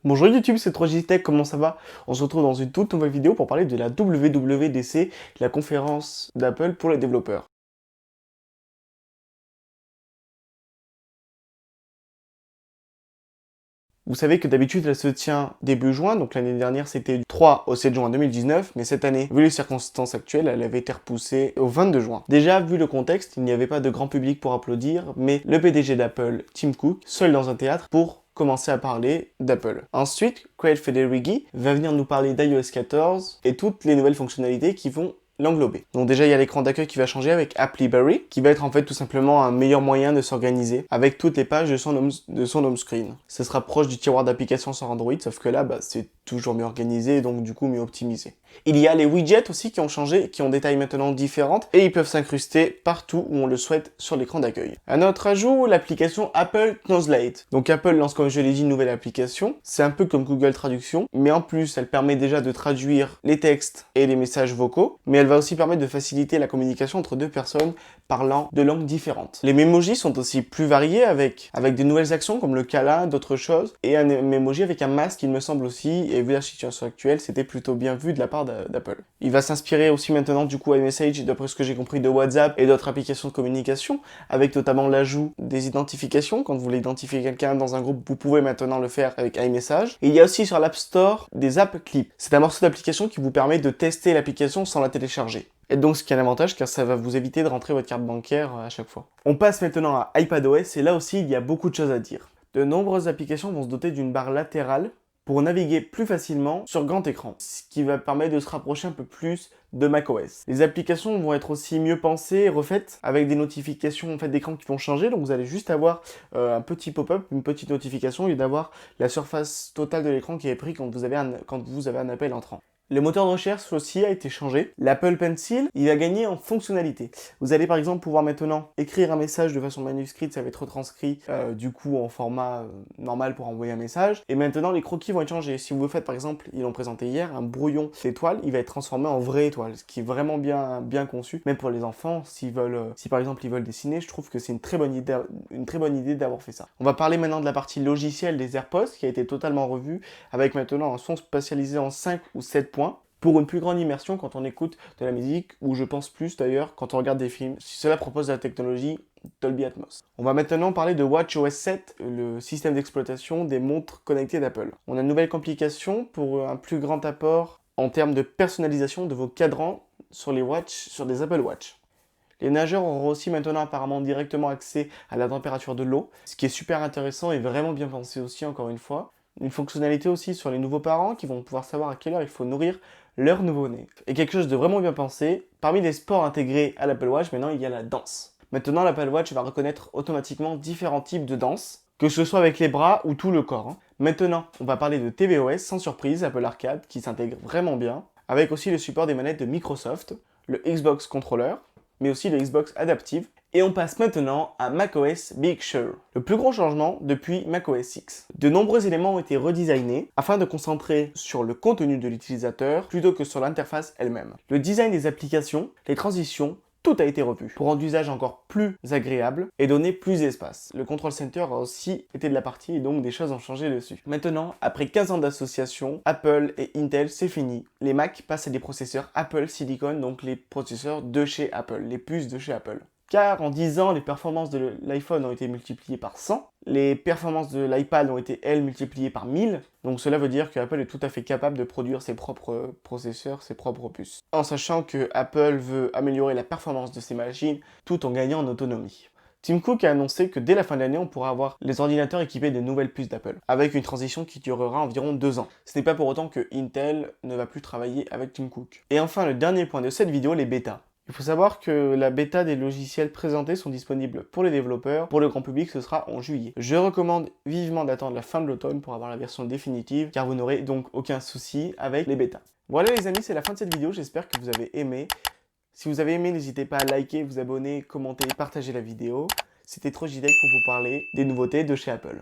Bonjour YouTube, c'est 3JTech, comment ça va? On se retrouve dans une toute nouvelle vidéo pour parler de la WWDC, la conférence d'Apple pour les développeurs. Vous savez que d'habitude elle se tient début juin, donc l'année dernière c'était du 3 au 7 juin 2019, mais cette année, vu les circonstances actuelles, elle avait été repoussée au 22 juin. Déjà, vu le contexte, il n'y avait pas de grand public pour applaudir, mais le PDG d'Apple, Tim Cook, seul dans un théâtre pour commencer à parler d'Apple. Ensuite, Craig Federighi va venir nous parler d'iOS 14 et toutes les nouvelles fonctionnalités qui vont l'englober. Donc déjà, il y a l'écran d'accueil qui va changer avec Appleberry, qui va être en fait tout simplement un meilleur moyen de s'organiser avec toutes les pages de son home screen. Ce sera proche du tiroir d'applications sur Android, sauf que là, c'est toujours mieux organisé et donc du coup mieux optimisé. Il y a les widgets aussi qui ont changé, qui ont des tailles maintenant différentes et ils peuvent s'incruster partout où on le souhaite sur l'écran d'accueil. Un autre ajout, l'application Apple Translate. Donc Apple lance, comme je l'ai dit, une nouvelle application. C'est un peu comme Google Traduction, mais en plus elle permet déjà de traduire les textes et les messages vocaux, mais elle va aussi permettre de faciliter la communication entre deux personnes parlant de langues différentes. Les memojis sont aussi plus variés avec des nouvelles actions comme le câlin, d'autres choses, et un memoji avec un masque, il me semble aussi, et vu la situation actuelle, c'était plutôt bien vu de la part d'Apple. Il va s'inspirer aussi maintenant du coup iMessage, d'après ce que j'ai compris, de WhatsApp et d'autres applications de communication, avec notamment l'ajout des identifications. Quand vous voulez identifier quelqu'un dans un groupe, vous pouvez maintenant le faire avec iMessage. Et il y a aussi sur l'App Store des apps clips. C'est un morceau d'application qui vous permet de tester l'application sans la télécharger. Et donc ce qui est un avantage car ça va vous éviter de rentrer votre carte bancaire à chaque fois. On passe maintenant à iPadOS et là aussi il y a beaucoup de choses à dire. De nombreuses applications vont se doter d'une barre latérale pour naviguer plus facilement sur grand écran, ce qui va permettre de se rapprocher un peu plus de macOS. Les applications vont être aussi mieux pensées et refaites avec des notifications en fait, d'écran qui vont changer, donc vous allez juste avoir un petit pop-up, une petite notification au lieu d'avoir la surface totale de l'écran qui est prise quand vous avez un appel entrant. Le moteur de recherche aussi a été changé. L'Apple Pencil, il a gagné en fonctionnalité. Vous allez par exemple pouvoir maintenant écrire un message de façon manuscrite, ça va être retranscrit du coup en format normal pour envoyer un message. Et maintenant les croquis vont être changés. Si vous faites par exemple, ils l'ont présenté hier, un brouillon d'étoile, il va être transformé en vraie étoile, ce qui est vraiment bien conçu. Même pour les enfants, si par exemple ils veulent dessiner, je trouve que c'est une très bonne idée d'avoir fait ça. On va parler maintenant de la partie logicielle des AirPods qui a été totalement revue avec maintenant un son spatialisé en 5 ou 7 points pour une plus grande immersion quand on écoute de la musique, ou je pense plus d'ailleurs quand on regarde des films. Si cela propose la technologie Dolby Atmos. On va maintenant parler de WatchOS 7, le système d'exploitation des montres connectées d'Apple. On a une nouvelle complication pour un plus grand apport en termes de personnalisation de vos cadrans sur des Apple Watch. Les nageurs auront aussi maintenant apparemment directement accès à la température de l'eau, ce qui est super intéressant et vraiment bien pensé aussi encore une fois. Une fonctionnalité aussi sur les nouveaux parents qui vont pouvoir savoir à quelle heure il faut nourrir leur nouveau-né. Et quelque chose de vraiment bien pensé, parmi les sports intégrés à l'Apple Watch, maintenant il y a la danse. Maintenant l'Apple Watch va reconnaître automatiquement différents types de danse, que ce soit avec les bras ou tout le corps. Maintenant, on va parler de tvOS sans surprise, Apple Arcade, qui s'intègre vraiment bien, avec aussi le support des manettes de Microsoft, le Xbox Controller, mais aussi le Xbox Adaptive. Et on passe maintenant à macOS Big Sur, le plus gros changement depuis macOS X. De nombreux éléments ont été redesignés afin de concentrer sur le contenu de l'utilisateur plutôt que sur l'interface elle-même. Le design des applications, les transitions, tout a été revu pour rendre l'usage encore plus agréable et donner plus d'espace. Le Control Center a aussi été de la partie et donc des choses ont changé dessus. Maintenant, après 15 ans d'association, Apple et Intel, c'est fini. Les Mac passent à des processeurs Apple Silicon, donc les processeurs de chez Apple, les puces de chez Apple. Car en 10 ans, les performances de l'iPhone ont été multipliées par 100, les performances de l'iPad ont été, elles, multipliées par 1000, donc cela veut dire que Apple est tout à fait capable de produire ses propres processeurs, ses propres puces. En sachant que Apple veut améliorer la performance de ses machines tout en gagnant en autonomie. Tim Cook a annoncé que dès la fin de l'année, on pourra avoir les ordinateurs équipés de nouvelles puces d'Apple, avec une transition qui durera environ 2 ans. Ce n'est pas pour autant que Intel ne va plus travailler avec Tim Cook. Et enfin, le dernier point de cette vidéo, les bêtas. Il faut savoir que la bêta des logiciels présentés sont disponibles pour les développeurs, pour le grand public ce sera en juillet. Je recommande vivement d'attendre la fin de l'automne pour avoir la version définitive, car vous n'aurez donc aucun souci avec les bêtas. Voilà les amis, c'est la fin de cette vidéo, j'espère que vous avez aimé. Si vous avez aimé, n'hésitez pas à liker, vous abonner, commenter et partager la vidéo. C'était 3JTech pour vous parler des nouveautés de chez Apple.